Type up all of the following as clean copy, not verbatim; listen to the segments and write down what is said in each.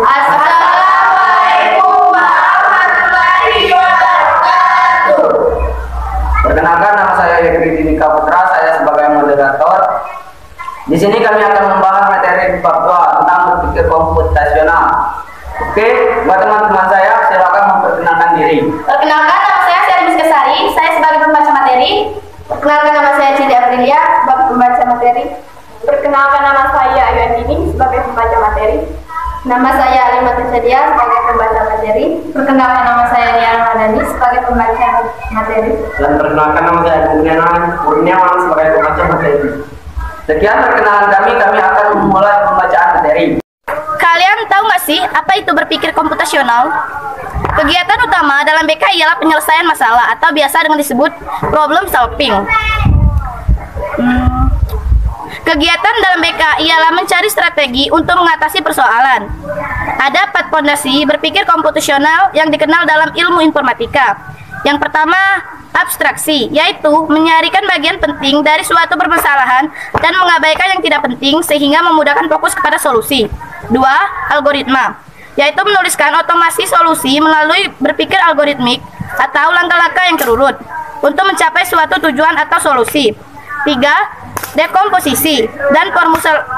Assalamualaikum warahmatullahi wabarakatuh. Perkenalkan, nama saya Yegri Dinika Putra, saya sebagai moderator. Di sini kami akan membahas materi bab 2 tentang berpikir komputasional. Oke, buat teman-teman saya, silakan memperkenalkan diri. Perkenalkan, nama saya Syari Miskesari, saya sebagai pembaca materi. Perkenalkan, nama saya Cidi Aprilia, sebagai pembaca materi. Perkenalkan, nama saya Ayu Andini, sebagai pembaca materi. Nama saya Alimatul Sadia, sebagai pembaca materi. Perkenalkan, nama saya Nia Ramadhani, sebagai pembaca materi. Dan perkenalkan, nama saya Kurniawan, sebagai pembaca materi. Sekian perkenalan kami akan memulai pembacaan materi. Kalian tahu nggak sih apa itu berpikir komputasional? Kegiatan utama dalam BK ialah penyelesaian masalah atau biasa dengan disebut problem solving. Kegiatan dalam BK ialah mencari strategi untuk mengatasi persoalan. Ada 4 fondasi berpikir komputasional yang dikenal dalam ilmu informatika. Yang pertama, abstraksi, yaitu menyarikan bagian penting dari suatu permasalahan dan mengabaikan yang tidak penting sehingga memudahkan fokus kepada solusi. 2. Algoritma, yaitu menuliskan otomasi solusi melalui berpikir algoritmik atau langkah-langkah yang terurut untuk mencapai suatu tujuan atau solusi. 3. Dekomposisi dan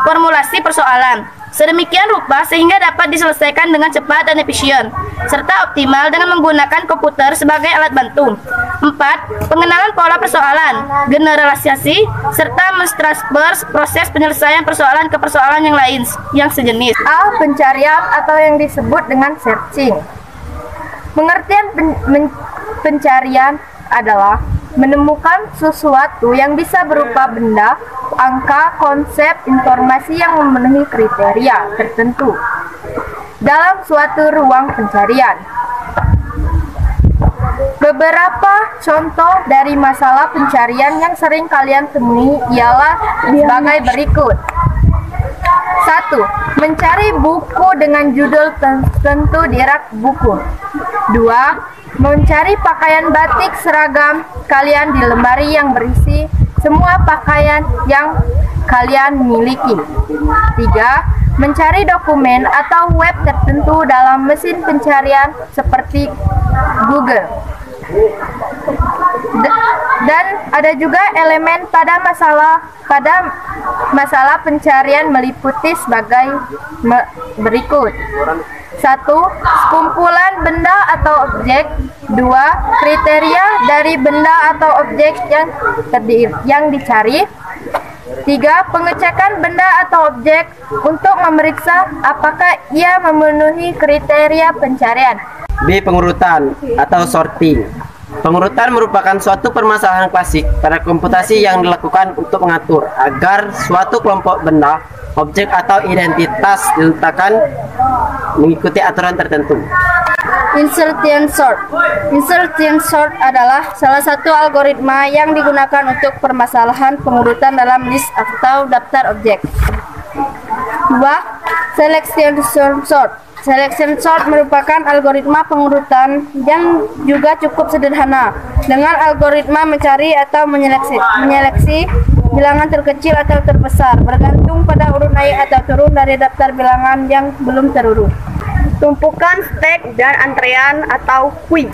formulasi persoalan sedemikian rupa sehingga dapat diselesaikan dengan cepat dan efisien serta optimal dengan menggunakan komputer sebagai alat bantu. 4. Pengenalan pola persoalan, generalisasi serta mentransfer proses penyelesaian persoalan ke persoalan yang lain yang sejenis. A. Pencarian atau yang disebut dengan searching. Pengertian pencarian adalah menemukan sesuatu yang bisa berupa benda, angka, konsep, informasi yang memenuhi kriteria tertentu dalam suatu ruang pencarian. Beberapa contoh dari masalah pencarian yang sering kalian temui ialah sebagai berikut. 1. Mencari buku dengan judul tertentu di rak buku. 2. Mencari pakaian batik seragam kalian di lemari yang berisi semua pakaian yang kalian miliki. 3. Mencari dokumen atau web tertentu dalam mesin pencarian seperti Google. Dan ada juga elemen pada masalah pencarian meliputi sebagai berikut. 1. Kumpulan benda atau objek. 2. Kriteria dari benda atau objek yang dicari. 3. Pengecekan benda atau objek untuk memeriksa apakah ia memenuhi kriteria pencarian. B. Pengurutan atau sorting. Pengurutan merupakan suatu permasalahan klasik pada komputasi yang dilakukan untuk mengatur agar suatu kelompok benda, objek atau identitas diletakkan mengikuti aturan tertentu. Insertion sort. Insertion sort adalah salah satu algoritma yang digunakan untuk permasalahan pengurutan dalam list atau daftar objek. 2. Selection sort. Selection sort merupakan algoritma pengurutan yang juga cukup sederhana. Dengan algoritma mencari atau menyeleksi bilangan terkecil atau terbesar bergantung pada urut naik atau turun dari daftar bilangan yang belum terurut. Tumpukan, stack, dan antrean atau queue.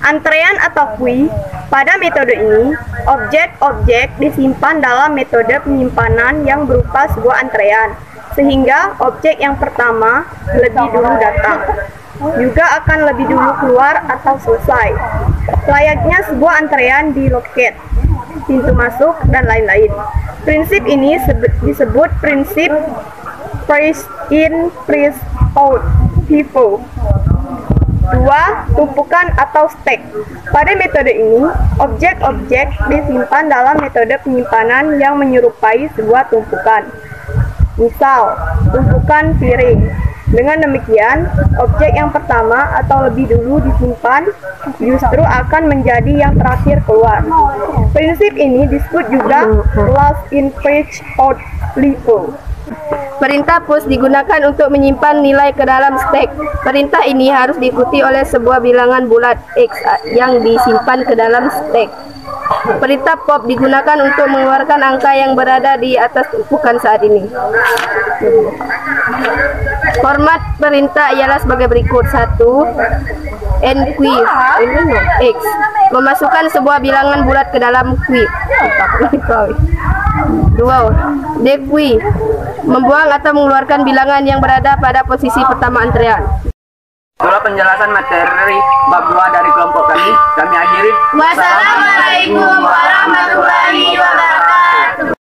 Antrean atau queue, pada metode ini, objek-objek disimpan dalam metode penyimpanan yang berupa sebuah antrean, sehingga objek yang pertama lebih dulu datang, juga akan lebih dulu keluar atau selesai. Layaknya sebuah antrean di loket, pintu masuk, dan lain-lain. Prinsip ini disebut prinsip first in, first out, FIFO. 2. Tumpukan atau stack. Pada metode ini, objek-objek disimpan dalam metode penyimpanan yang menyerupai sebuah tumpukan. Misal, tumpukan piring. Dengan demikian, objek yang pertama atau lebih dulu disimpan justru akan menjadi yang terakhir keluar. Prinsip ini disebut juga last in, first out, FIFO. Perintah push digunakan untuk menyimpan nilai ke dalam stack. Perintah ini harus diikuti oleh sebuah bilangan bulat X yang disimpan ke dalam stack. Perintah pop digunakan untuk mengeluarkan angka yang berada di atas bukan saat ini. Format perintah ialah sebagai berikut. 1. Enquif X memasukkan sebuah bilangan bulat ke dalam quif. 2. Dequi membuang atau mengeluarkan bilangan yang berada pada posisi pertama antrean. Itulah penjelasan materi bab 2 dari kelompok kami. Kami akhiri. Wassalamualaikum warahmatullahi wabarakatuh.